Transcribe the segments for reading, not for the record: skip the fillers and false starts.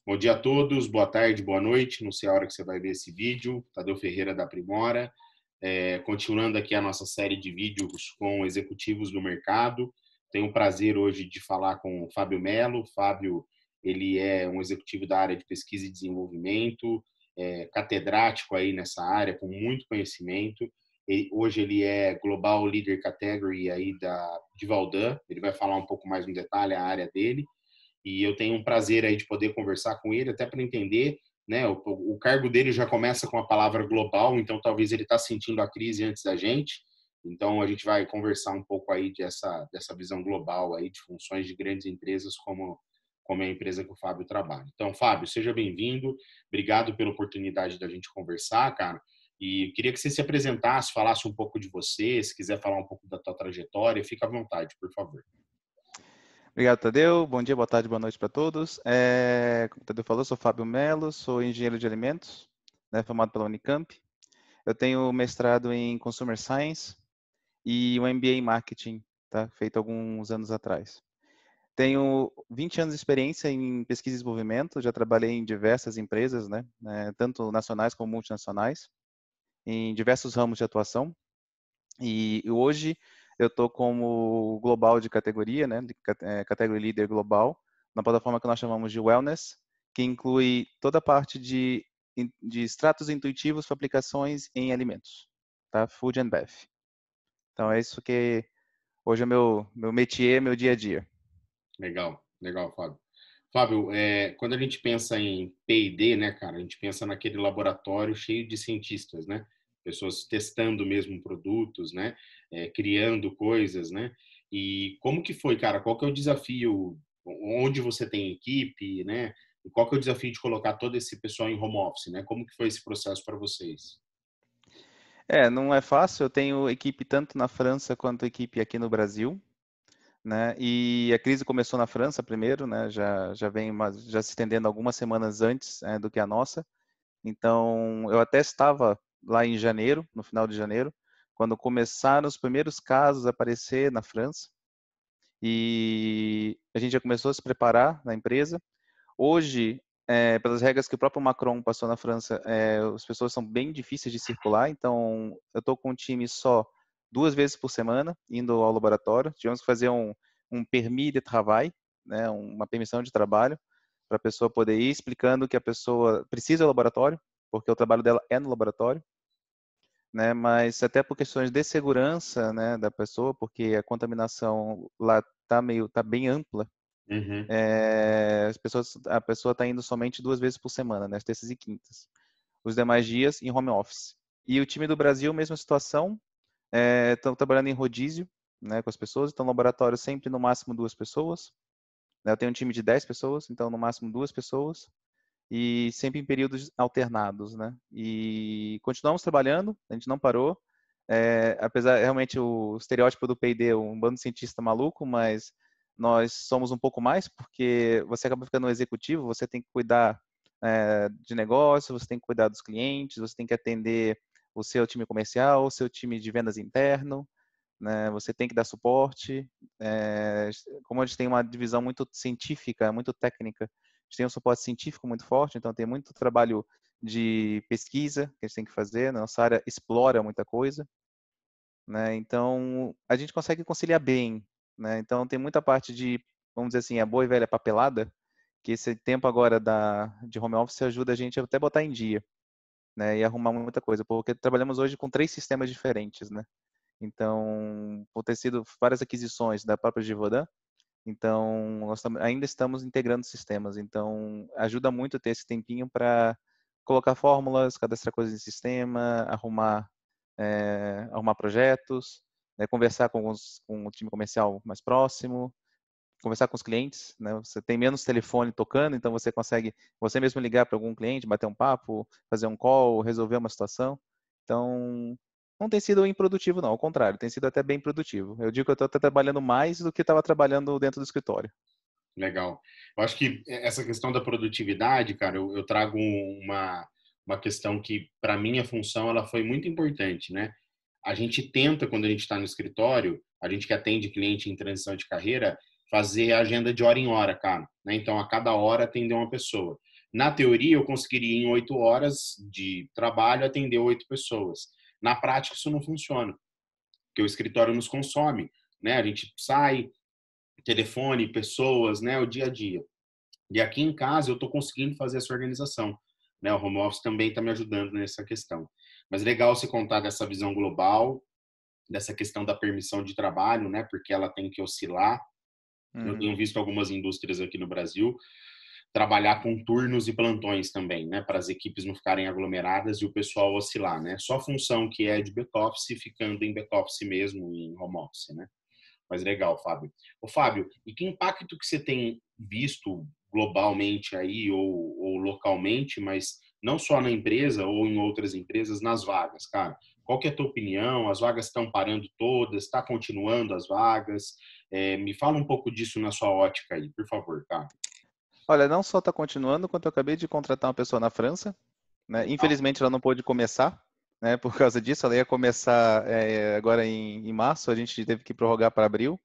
Bom dia a todos, boa tarde, boa noite. Não sei a hora que você vai ver esse vídeo. Tadeu Ferreira da Primora. Continuando aqui a nossa série de vídeos com executivos do mercado. Tenho o prazer hoje de falar com o Fábio Melo. Fábio, ele é um executivo da área de pesquisa e desenvolvimento, catedrático aí nessa área, com muito conhecimento. Hoje ele é Global Leader Category aí de Valdan. Ele vai falar um pouco mais no detalhe a área dele. E eu tenho um prazer aí de poder conversar com ele, até para entender, né? O cargo dele já começa com a palavra global, então talvez ele está sentindo a crise antes da gente. Então a gente vai conversar um pouco aí dessa visão global aí de funções de grandes empresas como é a empresa que o Fábio trabalha. Então, Fábio, seja bem-vindo. Obrigado pela oportunidade da gente conversar, cara. E queria que você se apresentasse, falasse um pouco de você, se quiser falar um pouco da tua trajetória, fica à vontade, por favor. Obrigado, Tadeu. Bom dia, boa tarde, boa noite para todos. Como o Tadeu falou, sou Fábio Melo, sou engenheiro de alimentos, né, formado pela Unicamp. Eu tenho mestrado em Consumer Science e um MBA em Marketing, tá, feito alguns anos atrás. Tenho 20 anos de experiência em pesquisa e desenvolvimento, já trabalhei em diversas empresas, né, tanto nacionais como multinacionais, em diversos ramos de atuação. E hoje eu estou como global de categoria, né, category leader global, na plataforma que nós chamamos de Wellness, que inclui toda a parte de extratos intuitivos para aplicações em alimentos, tá? Food and Bev. Então é isso que hoje é meu métier, meu dia a dia. Legal, legal, Fábio. Fábio, quando a gente pensa em P&D, né, cara, a gente pensa naquele laboratório cheio de cientistas, né? Pessoas testando mesmo produtos, né? Criando coisas, né? E como que foi, cara? Qual que é o desafio? Onde você tem equipe, né? E qual que é o desafio de colocar todo esse pessoal em home office, né? Como que foi esse processo para vocês? Não é fácil, eu tenho equipe tanto na França quanto equipe aqui no Brasil, né? E a crise começou na França primeiro, né? Já vem já se estendendo algumas semanas antes, do que a nossa. Então, eu até estava lá em janeiro, no final de janeiro, quando começaram os primeiros casos a aparecer na França. E a gente já começou a se preparar na empresa. Hoje, pelas regras que o próprio Macron passou na França, as pessoas são bem difíceis de circular. Então, eu estou com um time só 2 vezes por semana, indo ao laboratório. Tivemos que fazer um permis de travail, né, uma permissão de trabalho, para a pessoa poder ir explicando que a pessoa precisa do laboratório, porque o trabalho dela é no laboratório, né, mas até por questões de segurança, né, da pessoa, porque a contaminação lá tá bem ampla. Uhum. A pessoa está indo somente 2 vezes por semana, nas terças e quintas. Os demais dias em home office. E o time do Brasil, mesma situação, estão trabalhando em rodízio, né, com as pessoas, então no laboratório sempre no máximo 2 pessoas. Né, eu tenho um time de 10 pessoas, então no máximo 2 pessoas, e sempre em períodos alternados, né? E continuamos trabalhando, a gente não parou, apesar, realmente, o estereótipo do P&D, um bando de cientista maluco, mas nós somos um pouco mais, porque você acaba ficando um executivo, você tem que cuidar de negócio, você tem que cuidar dos clientes, você tem que atender o seu time comercial, o seu time de vendas interno, né? Você tem que dar suporte. Como a gente tem uma divisão muito científica, muito técnica, a gente tem um suporte científico muito forte, então tem muito trabalho de pesquisa que a gente tem que fazer, nossa área explora muita coisa, né? Então a gente consegue conciliar bem, né? Então tem muita parte de, vamos dizer assim, a boa e velha papelada, que esse tempo agora de home office ajuda a gente a até botar em dia, né? E arrumar muita coisa, porque trabalhamos hoje com 3 sistemas diferentes, né? Então, por ter sido várias aquisições da própria Givaudan, então nós ainda estamos integrando sistemas. Então, ajuda muito ter esse tempinho para colocar fórmulas, cadastrar coisas em sistema, arrumar projetos, né, conversar com o time comercial mais próximo, conversar com os clientes, né? Você tem menos telefone tocando, então você consegue você mesmo ligar para algum cliente, bater um papo, fazer um call, resolver uma situação. Então, não tem sido improdutivo, não, ao contrário, tem sido até bem produtivo. Eu digo que eu estou até trabalhando mais do que estava trabalhando dentro do escritório. Legal. Eu acho que essa questão da produtividade, cara, eu trago uma questão que, para minha função, ela foi muito importante, né? A gente tenta, quando a gente está no escritório, a gente que atende cliente em transição de carreira, fazer a agenda de hora em hora, cara, né? Então, a cada hora atender uma pessoa. Na teoria, eu conseguiria em 8 horas de trabalho atender 8 pessoas. Na prática, isso não funciona, porque o escritório nos consome, né? A gente sai, telefone, pessoas, né? O dia a dia. E aqui em casa eu estou conseguindo fazer essa organização, né? O home office também está me ajudando nessa questão. Mas legal você contar dessa visão global, dessa questão da permissão de trabalho, né? Porque ela tem que oscilar. Eu Uhum. tenho visto algumas indústrias aqui no Brasil trabalhar com turnos e plantões também, né? Para as equipes não ficarem aglomeradas e o pessoal oscilar, né? Só a função que é de back-office ficando em back-office mesmo, em home office, né? Mas legal, Fábio. Ô, Fábio, e que impacto que você tem visto globalmente aí ou localmente, mas não só na empresa ou em outras empresas, nas vagas, cara? Qual que é a tua opinião? As vagas estão parando todas? Está continuando as vagas? Me fala um pouco disso na sua ótica aí, por favor, cara. Olha, não só está continuando, quanto eu acabei de contratar uma pessoa na França, né? Legal. Infelizmente ela não pôde começar, né? Por causa disso, ela ia começar agora em março, a gente teve que prorrogar para abril,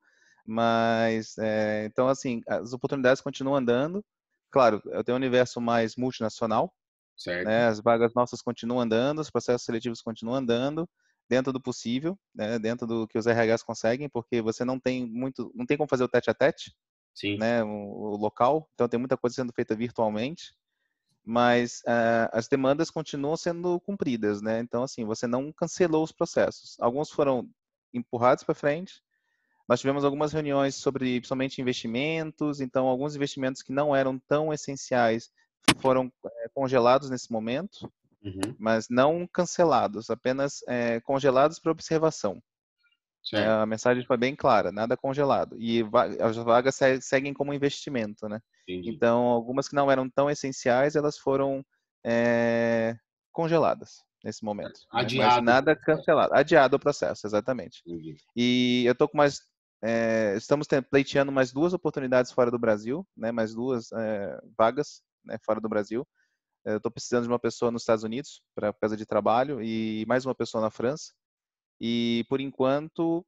mas então assim, as oportunidades continuam andando. Claro, eu tenho um universo mais multinacional, Certo? né? As vagas nossas continuam andando, os processos seletivos continuam andando, dentro do possível, né? Dentro do que os RHs conseguem, porque você não tem como fazer o tete a tete, Sim. né? O local, então tem muita coisa sendo feita virtualmente, mas as demandas continuam sendo cumpridas, né? Então, assim, você não cancelou os processos. Alguns foram empurrados para frente. Nós tivemos algumas reuniões sobre, principalmente, investimentos. Então, alguns investimentos que não eram tão essenciais foram congelados nesse momento, Uhum. mas não cancelados, apenas congelados para observação. Né? Certo. A mensagem foi bem clara, nada congelado. E as vagas seguem como investimento, né? Entendi. Então, algumas que não eram tão essenciais, elas foram é, congeladas nesse momento, né? Mas Adiado o nada processo. cancelado, adiado o processo, exatamente. Entendi. E eu tô com estamos pleiteando mais duas oportunidades fora do Brasil, né? Mais duas vagas, né? Fora do Brasil. Eu estou precisando de uma pessoa nos Estados Unidos para casa de trabalho e mais uma pessoa na França. E por enquanto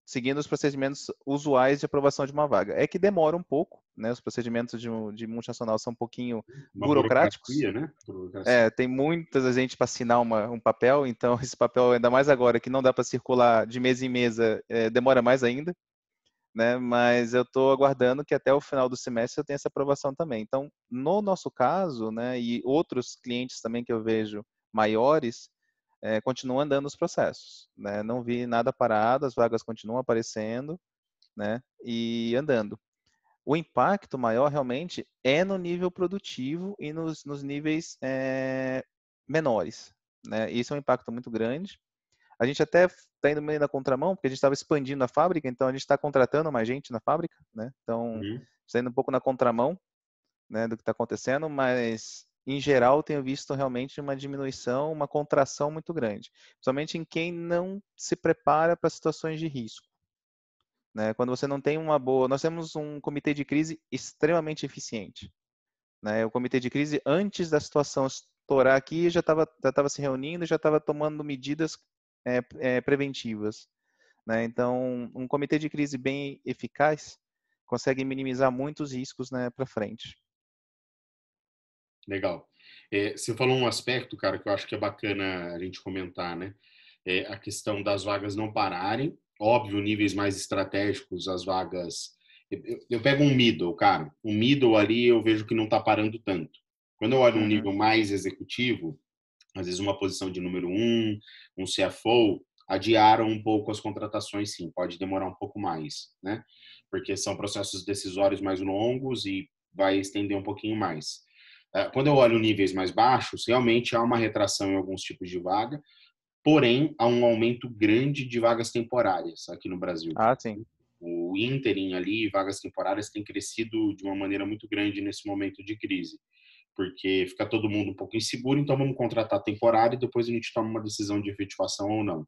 seguindo os procedimentos usuais de aprovação de uma vaga. É que demora um pouco, né? Os procedimentos de multinacional são um pouquinho Uma burocráticos. burocracia, né? Burocracia. Tem muita gente para assinar um papel, então esse papel, ainda mais agora que não dá para circular de mesa em mesa, demora mais ainda, né? Mas eu estou aguardando que até o final do semestre eu tenha essa aprovação também. Então, no nosso caso, né, e outros clientes também que eu vejo maiores, continuam andando os processos, né? Não vi nada parado, as vagas continuam aparecendo, né? E andando. O impacto maior realmente é no nível produtivo e nos níveis menores, né? Isso é um impacto muito grande. A gente até está indo meio na contramão, porque a gente estava expandindo a fábrica, então a gente está contratando mais gente na fábrica, né? Então, Uhum. está indo um pouco na contramão, né, do que está acontecendo, mas em geral tenho visto realmente uma diminuição, uma contração muito grande, somente em quem não se prepara para situações de risco, né? Quando você não tem uma boa, nós temos um comitê de crise extremamente eficiente, né? O comitê de crise antes da situação estourar aqui já estava se reunindo, já estava tomando medidas preventivas, né? Então, um comitê de crise bem eficaz consegue minimizar muitos riscos, né, para frente. Legal. Você falou um aspecto, cara, que eu acho que é bacana a gente comentar, né? A questão das vagas não pararem. Óbvio, níveis mais estratégicos, as vagas. Eu pego um middle, cara. Um middle ali eu vejo que não está parando tanto. Quando eu olho um Uhum. nível mais executivo, às vezes uma posição de número um CFO, adiaram um pouco as contratações, sim. Pode demorar um pouco mais, né? Porque são processos decisórios mais longos e vai estender um pouquinho mais. Quando eu olho níveis mais baixos, realmente há uma retração em alguns tipos de vaga, porém há um aumento grande de vagas temporárias aqui no Brasil. Ah, sim. O ínterim ali, vagas temporárias, tem crescido de uma maneira muito grande nesse momento de crise, porque fica todo mundo um pouco inseguro, então vamos contratar temporário e depois a gente toma uma decisão de efetivação ou não.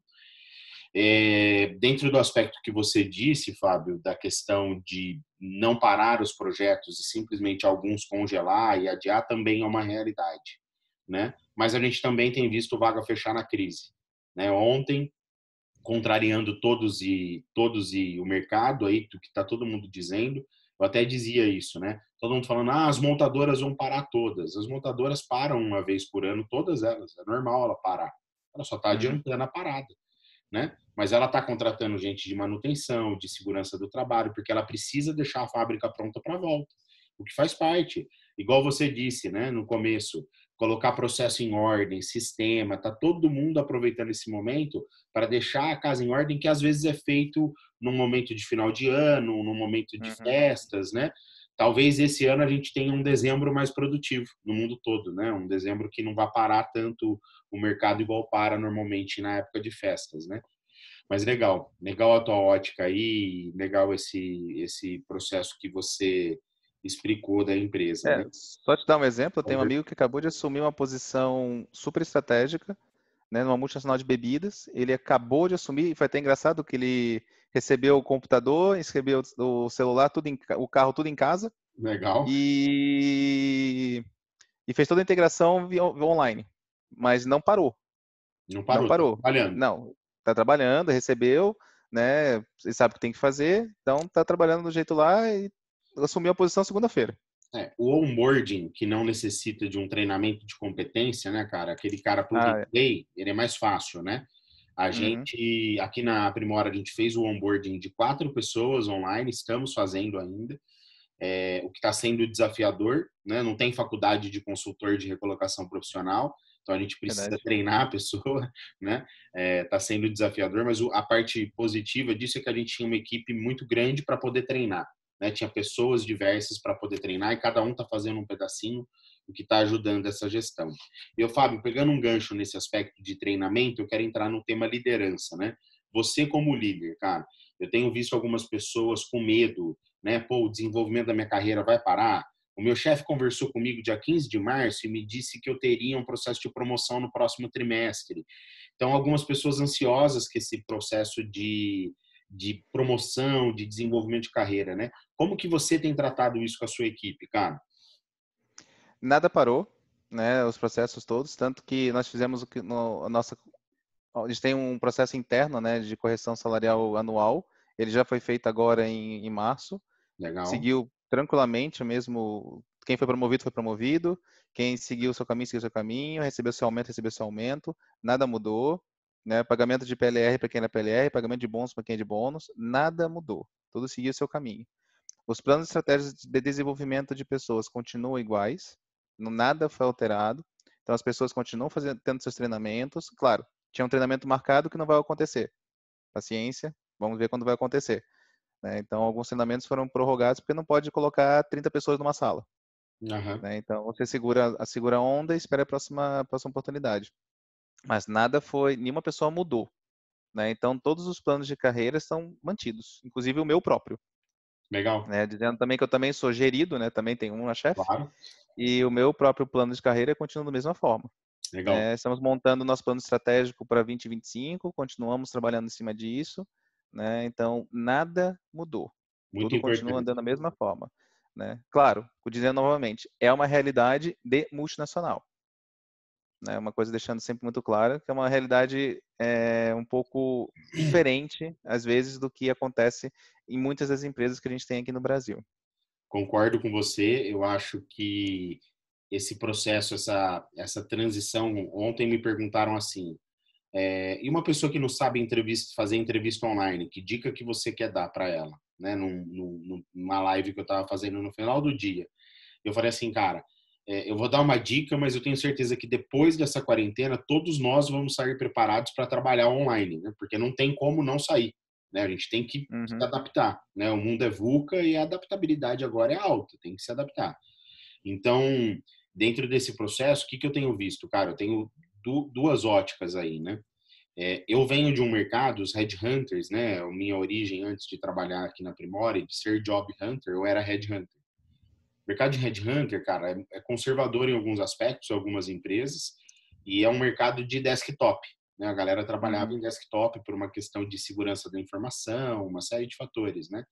Dentro do aspecto que você disse, Fábio, da questão de não parar os projetos e simplesmente alguns congelar e adiar, também é uma realidade, né? Mas a gente também tem visto vaga fechar na crise, né? Ontem, contrariando todos e o mercado aí, do que está todo mundo dizendo, eu até dizia isso, né? todo mundo falando, as montadoras vão parar todas. As montadoras param uma vez por ano, todas elas. É normal ela parar. Ela só está Uhum. adiantando a parada, né? Mas ela está contratando gente de manutenção, de segurança do trabalho, porque ela precisa deixar a fábrica pronta para a volta, o que faz parte. Igual você disse, né, no começo, colocar processo em ordem, sistema, tá todo mundo aproveitando esse momento para deixar a casa em ordem, que às vezes é feito num momento de final de ano, num momento de Uhum. festas, né? Talvez esse ano a gente tenha um dezembro mais produtivo no mundo todo, né? Um dezembro que não vai parar tanto o mercado igual para normalmente na época de festas, né? Mas legal, legal a tua ótica aí, legal esse processo que você explicou da empresa, né? Só te dar um exemplo, eu tenho um amigo que acabou de assumir uma posição super estratégica, né, numa multinacional de bebidas. Ele acabou de assumir, e foi até engraçado que ele recebeu o computador, recebeu o celular, o carro tudo em casa Legal. e, e fez toda a integração via online. Mas não parou. Não Não parou, tá parou. trabalhando. Não, está trabalhando, recebeu, né? Ele sabe o que tem que fazer, então está trabalhando do jeito lá e assumiu a posição segunda-feira. O onboarding, que não necessita de um treinamento de competência, né, cara? Aquele cara plug and Ah, é. play, ele é mais fácil, né? A Uhum. gente, aqui na Aprimora, a gente fez o onboarding de 4 pessoas online, estamos fazendo ainda. O que está sendo desafiador, né? Não tem faculdade de consultor de recolocação profissional, então a gente precisa Verdade. treinar a pessoa, né? Está sendo desafiador, mas a parte positiva disso é que a gente tinha uma equipe muito grande para poder treinar, né? Tinha pessoas diversas para poder treinar e cada um está fazendo um pedacinho, o que está ajudando essa gestão. E eu, Fábio, pegando um gancho nesse aspecto de treinamento, eu quero entrar no tema liderança, né? Você como líder, cara, eu tenho visto algumas pessoas com medo, né? Pô, o desenvolvimento da minha carreira vai parar. O meu chefe conversou comigo dia 15 de março e me disse que eu teria um processo de promoção no próximo trimestre. Então, algumas pessoas ansiosas com esse processo de promoção, de desenvolvimento de carreira, né? Como que você tem tratado isso com a sua equipe, cara? Nada parou, né? Os processos todos, tanto que nós fizemos o que a nossa, a gente tem um processo interno, né, de correção salarial anual. Ele já foi feito agora em março. Legal. Seguiu tranquilamente, mesmo quem foi promovido, quem seguiu seguiu seu caminho, recebeu seu aumento, nada mudou, né? Pagamento de PLR para quem era PLR, pagamento de bônus para quem é de bônus, nada mudou, tudo seguiu seu caminho. Os planos e estratégias de desenvolvimento de pessoas continuam iguais, nada foi alterado, então as pessoas continuam tendo seus treinamentos, claro, tinha um treinamento marcado que não vai acontecer, paciência, vamos ver quando vai acontecer. Né? Então, alguns treinamentos foram prorrogados porque não pode colocar 30 pessoas numa sala. Aham. Né? Então, você segura a onda e espera a próxima oportunidade. Mas nenhuma pessoa mudou. Né? Então, todos os planos de carreira estão mantidos, inclusive o meu próprio. Legal. Né? Dizendo também que eu também sou gerido, né? Também tenho uma chefe, Claro. e o meu próprio plano de carreira continua da mesma forma. Legal. Né? Estamos montando nosso plano estratégico para 2025, continuamos trabalhando em cima disso. Né? Então, nada mudou. Muito Tudo continua importante. andando da mesma forma. Né? Claro, dizendo novamente, é uma realidade de multinacional. Né? Uma coisa deixando sempre muito clara, que é uma realidade um pouco diferente, às vezes, do que acontece em muitas das empresas que a gente tem aqui no Brasil. Concordo com você. Eu acho que esse processo, essa transição. Ontem me perguntaram assim: e uma pessoa que não sabe fazer entrevista online, que dica que você quer dar para ela, né? Numa live que eu estava fazendo no final do dia. Eu falei assim, cara, eu vou dar uma dica, mas eu tenho certeza que depois dessa quarentena, todos nós vamos sair preparados para trabalhar online, né? Porque não tem como não sair, né? A gente tem que se Uhum. adaptar, né? O mundo é VUCA e a adaptabilidade agora é alta, tem que se adaptar. Então, dentro desse processo, o que eu tenho visto? Cara, eu tenho duas óticas aí, né? Eu venho de um mercado, os headhunters, né? A minha origem antes de trabalhar aqui na Primora e de ser job hunter, eu era headhunter. O mercado de headhunter, cara, é conservador em alguns aspectos, algumas empresas, e é um mercado de desktop. Né? A galera trabalhava Uhum. em desktop por uma questão de segurança da informação, uma série de fatores, né?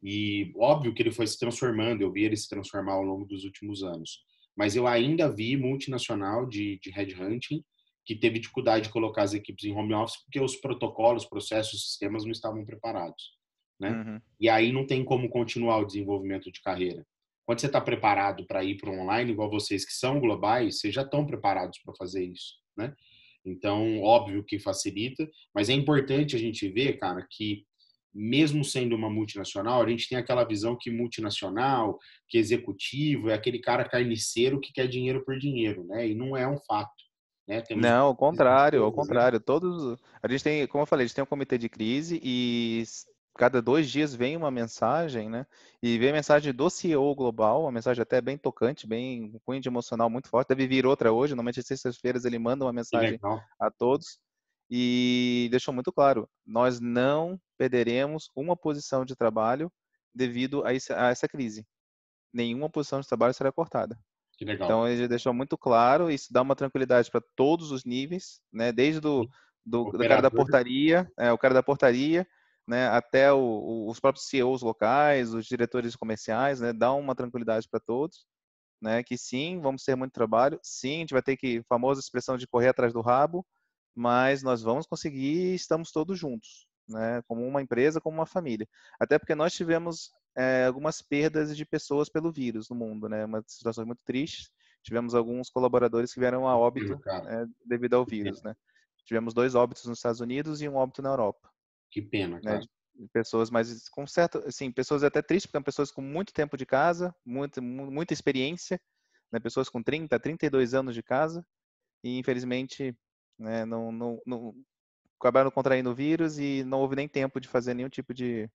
E óbvio que ele foi se transformando, eu vi ele se transformar ao longo dos últimos anos. Mas eu ainda vi multinacional de headhunting que teve dificuldade de colocar as equipes em home office porque os protocolos, processos, sistemas não estavam preparados, né? Uhum. E aí não tem como continuar o desenvolvimento de carreira. quando você está preparado para ir para o online, igual vocês que são globais, vocês já estão preparados para fazer isso, né? Então, óbvio que facilita, mas é importante a gente ver, cara, que mesmo sendo uma multinacional, a gente tem aquela visão que multinacional, que executivo é aquele cara carniceiro que quer dinheiro por dinheiro, né? E não é um fato, né? Temos Não, ao contrário, ao pessoas, né? contrário. A gente tem, como eu falei, a gente tem um comitê de crise e cada 2 dias vem uma mensagem, né? E vem a mensagem do CEO global, uma mensagem até bem tocante, bem um cunho de emocional muito forte. Deve vir outra hoje, normalmente às sextas-feiras ele manda uma Que mensagem legal. a todos e deixou muito claro, nós não perderemos uma posição de trabalho devido a essa crise. Nenhuma posição de trabalho será cortada. Que legal. Então, ele já deixou muito claro, isso dá uma tranquilidade para todos os níveis, né? Desde do cara da Operador, portaria, o cara da portaria, né? Até os próprios CEOs locais, os diretores comerciais, né? Dá uma tranquilidade para todos, né? Que sim, vamos ter muito trabalho, sim, a gente vai ter que, famosa expressão de correr atrás do rabo, mas nós vamos conseguir, estamos todos juntos, né? Como uma empresa, como uma família. Até porque nós tivemos algumas perdas de pessoas pelo vírus no mundo, né? Uma situação muito triste. Tivemos alguns colaboradores que vieram a óbito, cara. devido ao Que pena, vírus, né? Tivemos 2 óbitos nos Estados Unidos e um óbito na Europa, que pena, né? cara. De pessoas mais com certo, assim, pessoas até tristes, porque são pessoas com muito tempo de casa, muita experiência, né? Pessoas com 30, 32 anos de casa e infelizmente, né, não acabaram contraindo o vírus e não houve nem tempo de fazer nenhum tipo de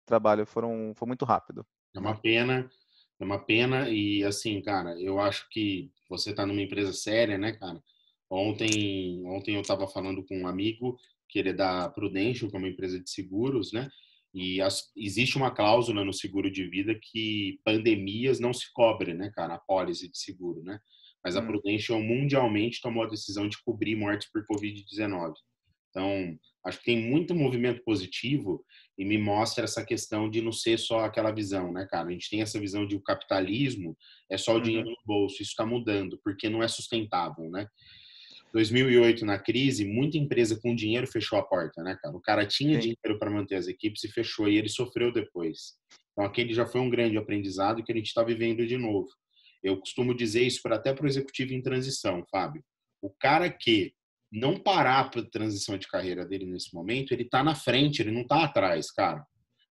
trabalho, foi muito rápido, É né? uma pena, é uma pena e assim, cara, eu acho que você está numa empresa séria, né, cara? Ontem eu estava falando com um amigo que ele é da Prudential, que é uma empresa de seguros, né? E existe uma cláusula no seguro de vida que pandemias não se cobre, né, cara, a pólice de seguro, né? Mas a Hum, Prudential mundialmente tomou a decisão de cobrir mortes por Covid-19. Então, acho que tem muito movimento positivo e me mostra essa questão de não ser só aquela visão, né, cara? A gente tem essa visão de o capitalismo é só o dinheiro uhum, no bolso. Isso está mudando, porque não é sustentável, né? 2008, na crise, muita empresa com dinheiro fechou a porta, né, cara? O cara tinha sim, dinheiro para manter as equipes e fechou, e ele sofreu depois. Então, aquele já foi um grande aprendizado que a gente está vivendo de novo. Eu costumo dizer isso até para o executivo em transição, Fábio. O cara que não parar para a transição de carreira dele nesse momento, ele está na frente, ele não está atrás, cara.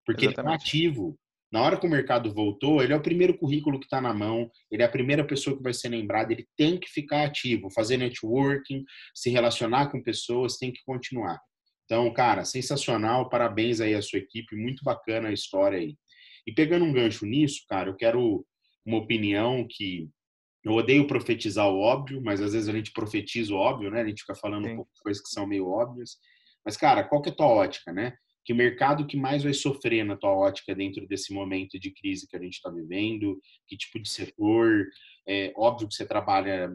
Porque ele está exatamente. ativo. Na hora que o mercado voltou, ele é o primeiro currículo que está na mão, ele é a primeira pessoa que vai ser lembrada, ele tem que ficar ativo, fazer networking, se relacionar com pessoas, tem que continuar. Então, cara, sensacional, parabéns aí à sua equipe, muito bacana a história aí. E pegando um gancho nisso, cara, eu quero uma opinião que eu odeio profetizar o óbvio, mas às vezes a gente profetiza o óbvio, né? A gente fica falando um Sim. pouco de coisas que são meio óbvias. Mas, cara, qual que é a tua ótica, né? Que mercado que mais vai sofrer na tua ótica dentro desse momento de crise que a gente está vivendo? Que tipo de setor? É óbvio que você trabalha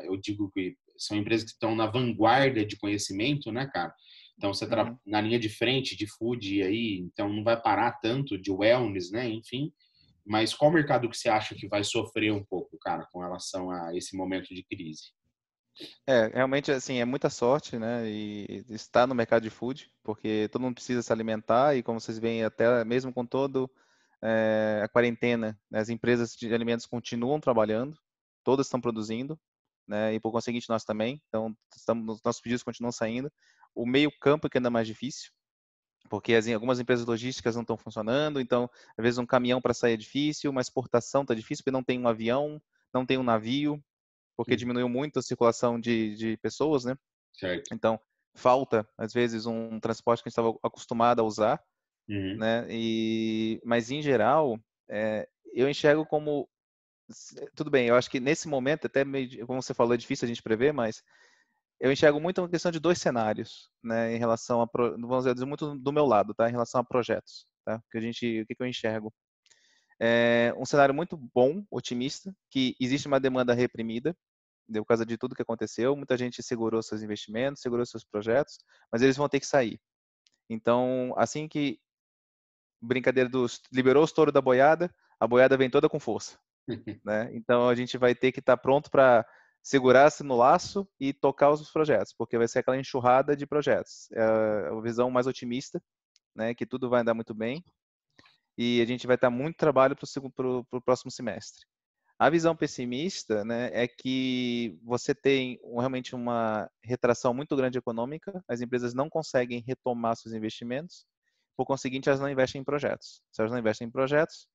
eu digo que são empresas que estão na vanguarda de conhecimento, né, cara? Então você trabalha Uhum. na linha de frente de food aí, então não vai parar tanto de wellness, né? Enfim, mas qual mercado que você acha que vai sofrer um pouco, cara, com relação a esse momento de crise? Realmente, assim, é muita sorte, né? E estar no mercado de food, porque todo mundo precisa se alimentar e como vocês veem, até mesmo com todo a quarentena, né, as empresas de alimentos continuam trabalhando, todas estão produzindo, né? E por conseguinte nós também. Então, nossos pedidos continuam saindo. O meio campo é que é ainda mais difícil, porque algumas empresas logísticas não estão funcionando, então, às vezes um caminhão para sair é difícil, uma exportação está difícil, porque não tem um avião, não tem um navio, porque diminuiu muito a circulação de pessoas, né? Certo. Então, falta, às vezes, um transporte que a gente estava acostumado a usar, Uhum. né? Mas, em geral, eu enxergo como... Tudo bem, eu acho que nesse momento, até meio, como você falou, é difícil a gente prever, mas eu enxergo muito uma questão de 2 cenários, né? Em relação a... Vamos dizer muito do meu lado, tá? Em relação a projetos, tá? O que eu enxergo? Um cenário muito bom, otimista, que existe uma demanda reprimida, por causa de tudo que aconteceu. Muita gente segurou seus investimentos, segurou seus projetos, mas eles vão ter que sair. Então, assim que brincadeira liberou os touros da boiada, a boiada vem toda com força, né? Então a gente vai ter que estar pronto para segurar-se no laço e tocar os projetos, porque vai ser aquela enxurrada de projetos. É a visão mais otimista, né? Que tudo vai andar muito bem. e a gente vai estar muito trabalho para o próximo semestre. A visão pessimista, né, é que você tem realmente uma retração muito grande econômica, as empresas não conseguem retomar seus investimentos, por conseguinte, elas não investem em projetos. Se elas não investem em projetos,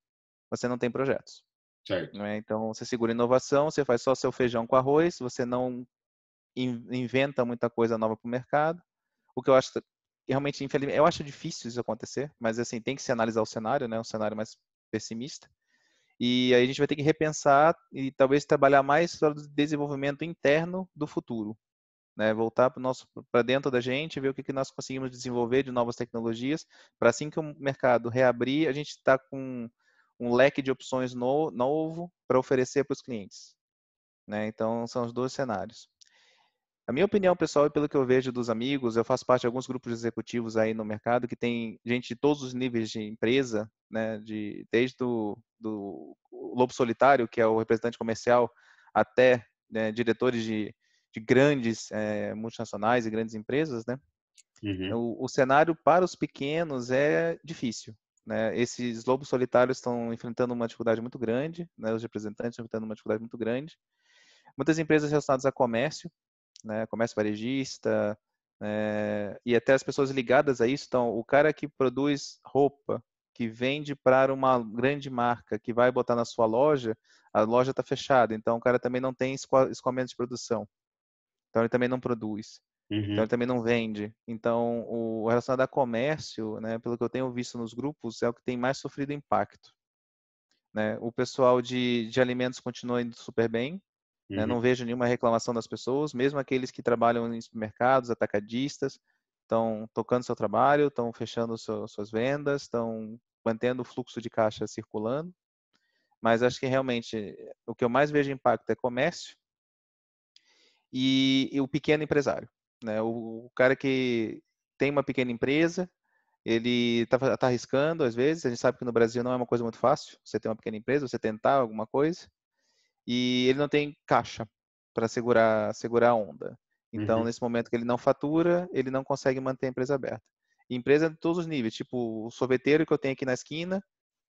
você não tem projetos. Certo. Né? Então, você segura inovação, você faz só seu feijão com arroz, você não inventa muita coisa nova para o mercado. O que eu acho realmente, infelizmente, eu acho difícil isso acontecer, mas assim, tem que se analisar o cenário, né, um cenário mais pessimista. E aí a gente vai ter que repensar e talvez trabalhar mais para o desenvolvimento interno do futuro, né? Voltar para dentro da gente, ver o que nós conseguimos desenvolver de novas tecnologias, para assim que o mercado reabrir, a gente está com um leque de opções novo para oferecer para os clientes, né? Então são os dois cenários. A minha opinião pessoal, e pelo que eu vejo dos amigos, eu faço parte de alguns grupos executivos aí no mercado que tem gente de todos os níveis de empresa, né, desde do lobo solitário, que é o representante comercial, até, né, diretores de grandes multinacionais e grandes empresas, né? Uhum. O cenário para os pequenos é difícil, né? Esses lobos solitários estão enfrentando uma dificuldade muito grande, né? Os representantes estão enfrentando uma dificuldade muito grande. Muitas empresas relacionadas a comércio, né, comércio varejista, e até as pessoas ligadas a isso. Então, o cara que produz roupa, que vende para uma grande marca, que vai botar na sua loja, a loja está fechada, então o cara também não tem escoamento de produção, então ele também não produz, então ele Uhum. também não vende. Então, o relacionado a comércio, né, pelo que eu tenho visto nos grupos, é o que tem mais sofrido impacto. Né? O pessoal de alimentos continua indo super bem, né? Uhum. Não vejo nenhuma reclamação das pessoas, mesmo aqueles que trabalham em supermercados, atacadistas, estão tocando seu trabalho, estão fechando suas vendas, estão mantendo o fluxo de caixa circulando. Mas acho que realmente o que eu mais vejo impacto é comércio e o pequeno empresário. Né? O cara que tem uma pequena empresa, ele está arriscando às vezes. A gente sabe que no Brasil não é uma coisa muito fácil você ter uma pequena empresa, você tentar alguma coisa. E ele não tem caixa para segurar a onda. Então, Uhum. nesse momento que ele não fatura, ele não consegue manter a empresa aberta. E empresa de todos os níveis, tipo o sorveteiro que eu tenho aqui na esquina,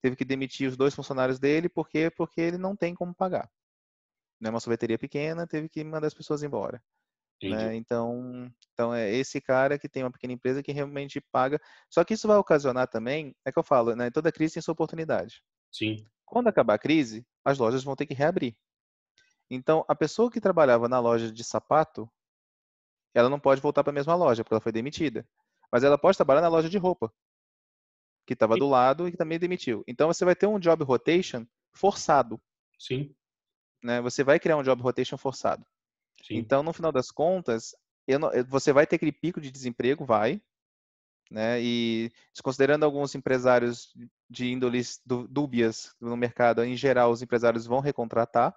teve que demitir os 2 funcionários dele, por quê? Porque ele não tem como pagar. É uma sorveteria pequena, teve que mandar as pessoas embora. Entendi. Né? Então é esse cara que tem uma pequena empresa que realmente paga. Só que isso vai ocasionar também, é que eu falo, né? Toda crise tem sua oportunidade. Sim. Quando acabar a crise, as lojas vão ter que reabrir. Então, a pessoa que trabalhava na loja de sapato, ela não pode voltar para a mesma loja, porque ela foi demitida. Mas ela pode trabalhar na loja de roupa, que estava do lado e que também demitiu. Então, você vai ter um job rotation forçado. Sim. Né? Você vai criar um job rotation forçado. Sim. Então, no final das contas, você vai ter aquele pico de desemprego, vai. Né? E desconsiderando alguns empresários de índoles dúbias no mercado, em geral, os empresários vão recontratar.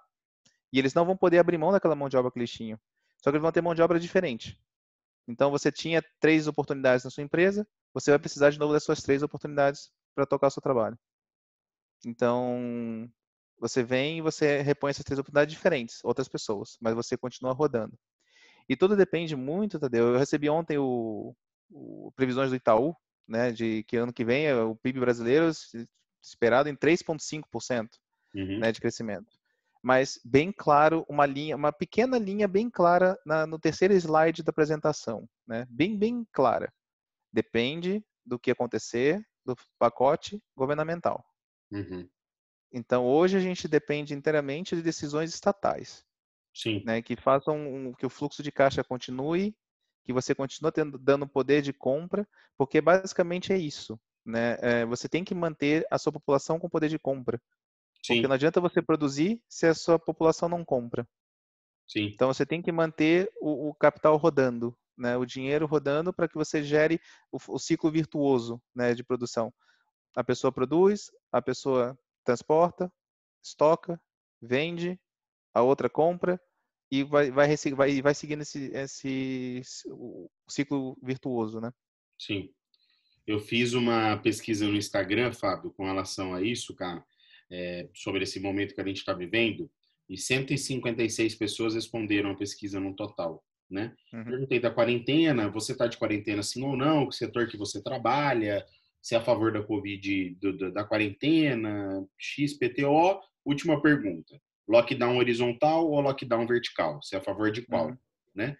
E eles não vão poder abrir mão daquela mão de obra que eles tinham. Só que eles vão ter mão de obra diferente. Então, você tinha 3 oportunidades na sua empresa, você vai precisar de novo dessas 3 oportunidades para tocar o seu trabalho. Então, você vem e você repõe essas 3 oportunidades diferentes, outras pessoas, mas você continua rodando. E tudo depende muito, Tadeu. Eu recebi ontem o previsões do Itaú, né, de que ano que vem o PIB brasileiro esperado em 3,5%, Uhum. né, de crescimento. Mas bem claro, uma pequena linha bem clara no terceiro slide da apresentação, né? Bem clara. Depende do que acontecer do pacote governamental. Uhum. Então, hoje a gente depende inteiramente de decisões estatais, Sim. né? Que façam que o fluxo de caixa continue, que você continue dando poder de compra, porque basicamente é isso, né? Você tem que manter a sua população com poder de compra. Porque Sim. não adianta você produzir se a sua população não compra. Sim. Então você tem que manter o capital rodando, né? O dinheiro rodando para que você gere o ciclo virtuoso, né, de produção. A pessoa produz, a pessoa transporta, estoca, vende, a outra compra e vai seguindo o ciclo virtuoso, né? Sim. Eu fiz uma pesquisa no Instagram, Fábio, com relação a isso, cara, sobre esse momento que a gente está vivendo, e 156 pessoas responderam a pesquisa no total, né? Uhum. Perguntei da quarentena, você está de quarentena sim ou não, que setor que você trabalha, se é a favor da Covid, da quarentena, XPTO. Última pergunta. Lockdown horizontal ou lockdown vertical? Você é a favor de qual? Uhum. Né?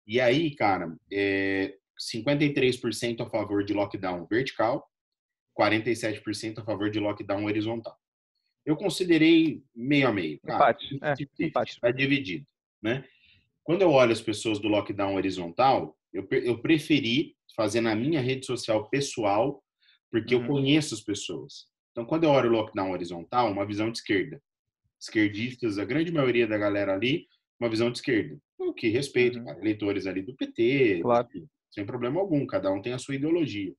E aí, cara, 53% a favor de lockdown vertical, 47% a favor de lockdown horizontal. Eu considerei meio a meio. Cara, Empate. Empate. está dividido, né? Quando eu olho as pessoas do lockdown horizontal, eu preferi fazer na minha rede social pessoal, porque eu Uhum. conheço as pessoas. Então, quando eu olho o lockdown horizontal, uma visão de esquerda. Esquerdistas, a grande maioria da galera ali, uma visão de esquerda. O que respeito, Uhum. cara, eleitores ali do PT, Claro. sem problema algum, cada um tem a sua ideologia.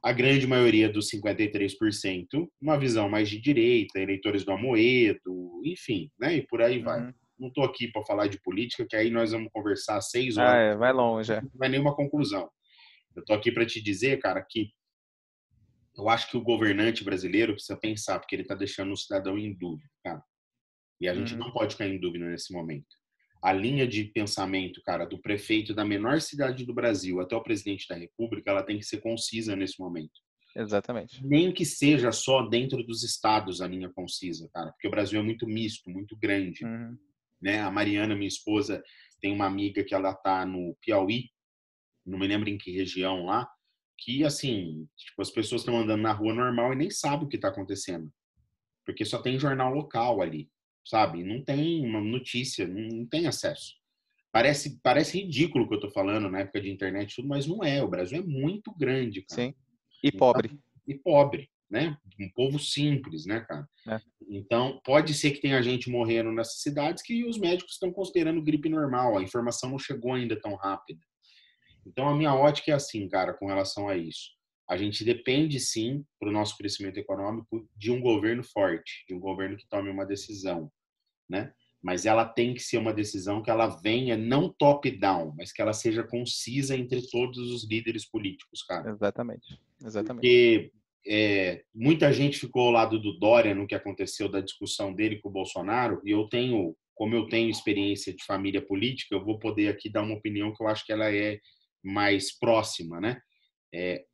A grande maioria dos 53%, uma visão mais de direita, eleitores do Amoedo, enfim, né? E por aí vai. Uhum. Não estou aqui para falar de política, que aí nós vamos conversar 6 horas, Vai longe. não vai nenhuma conclusão. Eu estou aqui para te dizer, cara, que eu acho que o governante brasileiro precisa pensar, porque ele está deixando o cidadão em dúvida, cara. E a gente Uhum. não pode ficar em dúvida nesse momento. A linha de pensamento, cara, do prefeito da menor cidade do Brasil até o presidente da República, ela tem que ser concisa nesse momento. Exatamente. Nem que seja só dentro dos estados a linha concisa, cara, porque o Brasil é muito misto, muito grande, Uhum. né? A Mariana, minha esposa, tem uma amiga que ela tá no Piauí, não me lembro em que região lá, que assim, tipo, as pessoas estão andando na rua normal e nem sabem o que está acontecendo, porque só tem jornal local ali, sabe? Não tem uma notícia, não tem acesso. Parece ridículo o que eu tô falando na época de internet e tudo, mas não é. O Brasil é muito grande, cara. Sim. E Então, pobre. e pobre, né? Um povo simples, né, cara? Né? Então, pode ser que tenha gente morrendo nessas cidades que os médicos estão considerando gripe normal. A informação não chegou ainda tão rápida. Então, a minha ótica é assim, cara, com relação a isso. A gente depende, sim, para o nosso crescimento econômico, de um governo forte, de um governo que tome uma decisão, né? Mas ela tem que ser uma decisão que ela venha não top-down, mas que ela seja concisa entre todos os líderes políticos, cara. Exatamente. Exatamente. Porque muita gente ficou ao lado do Dória no que aconteceu da discussão dele com o Bolsonaro, e como eu tenho experiência de família política, eu vou poder aqui dar uma opinião que eu acho que ela é mais próxima, né?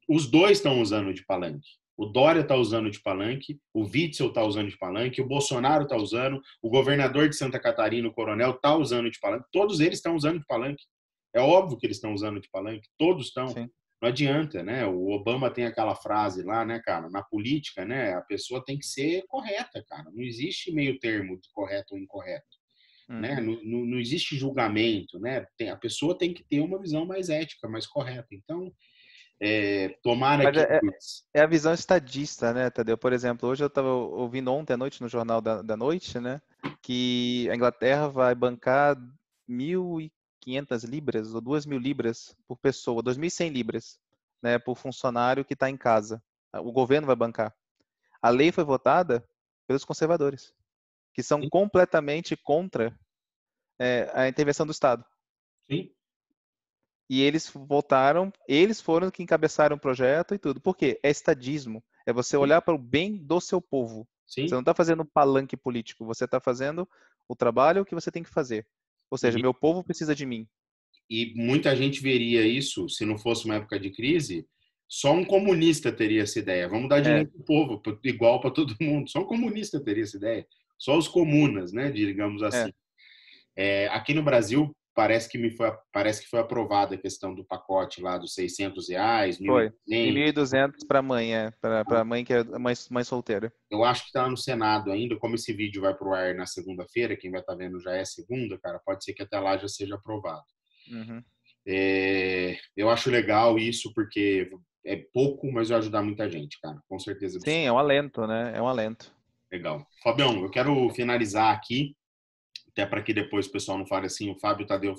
Os dois estão usando de palanque. O Dória está usando de palanque, o Witzel está usando de palanque, o Bolsonaro está usando, o governador de Santa Catarina, o coronel, está usando de palanque. Todos eles estão usando de palanque. É óbvio que eles estão usando de palanque. Todos estão. Sim. Não adianta, né? O Obama tem aquela frase lá, né, cara? Na política, né? A pessoa tem que ser correta, cara. Não existe meio termo de correto ou incorreto, né? Uhum. Não existe julgamento, né? A pessoa tem que ter uma visão mais ética, mais correta. Então, tomara Mas que... é a visão estadista, né, Tadeu? Por exemplo, hoje eu estava ouvindo ontem à noite no Jornal da Noite, né, que a Inglaterra vai bancar 1.500 libras ou 2.000 libras por pessoa, 2.100 libras, né, por funcionário que está em casa. O governo vai bancar. A lei foi votada pelos conservadores, que são Sim, completamente contra a intervenção do Estado. sim, E eles votaram, eles foram que encabeçaram o projeto e tudo. Por quê? É estadismo. É você olhar para o bem do seu povo. Você sim. não está fazendo um palanque político, você está fazendo o trabalho que você tem que fazer. Ou seja, E, meu povo precisa de mim. e muita gente veria isso, se não fosse uma época de crise, só um comunista teria essa ideia. Vamos dar É, dinheiro para o povo, igual para todo mundo. Só um comunista teria essa ideia. Só os comunas, né? Digamos assim. é. Aqui no Brasil, parece que foi aprovada a questão do pacote lá dos R$ 600, Foi. E 1.200. 1.200 para a mãe, para a mãe que é mãe solteira. Eu acho que está no Senado ainda. Como esse vídeo vai para o ar na segunda-feira, quem vai estar vendo já é segunda, cara, pode ser que até lá já seja aprovado. Uhum. Eu acho legal isso porque é pouco, mas vai ajudar muita gente, cara. Com certeza Sim, absoluta. é um alento, né? É um alento. Legal. Fabião, eu quero finalizar aqui, até para que depois o pessoal não fale assim, o Fábio e o Tadeu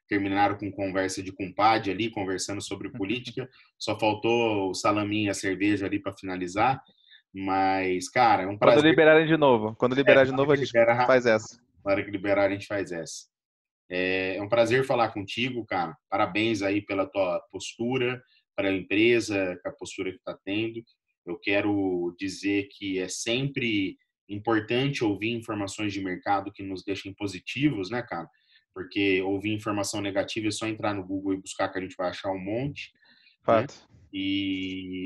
terminaram com conversa de compadre ali, conversando sobre política. Só faltou o salaminho e a cerveja ali para finalizar. Mas, cara, é um Quando prazer. liberarem de novo. Quando liberar de Claro novo, a que gente libera, faz essa. na hora que liberar, a gente faz essa. É um prazer falar contigo, cara. Parabéns aí pela tua postura, para a empresa, com a postura que está tendo. Eu quero dizer que é sempre importante ouvir informações de mercado que nos deixem positivos, né, cara? Porque ouvir informação negativa é só entrar no Google e buscar que a gente vai achar um monte, né? Fato.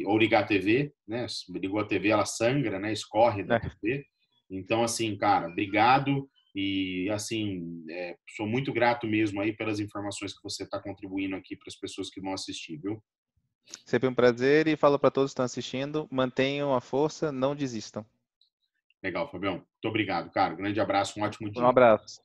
ou ligar a TV, né? Ligou a TV, ela sangra, né? Escorre da É. TV. Então, assim, cara, obrigado. E, assim, sou muito grato mesmo aí pelas informações que você está contribuindo aqui para as pessoas que vão assistir, viu? Sempre um prazer e falo para todos que estão assistindo, mantenham a força, não desistam. Legal, Fabião. Muito obrigado, cara. Grande abraço, um ótimo Um dia. abraço.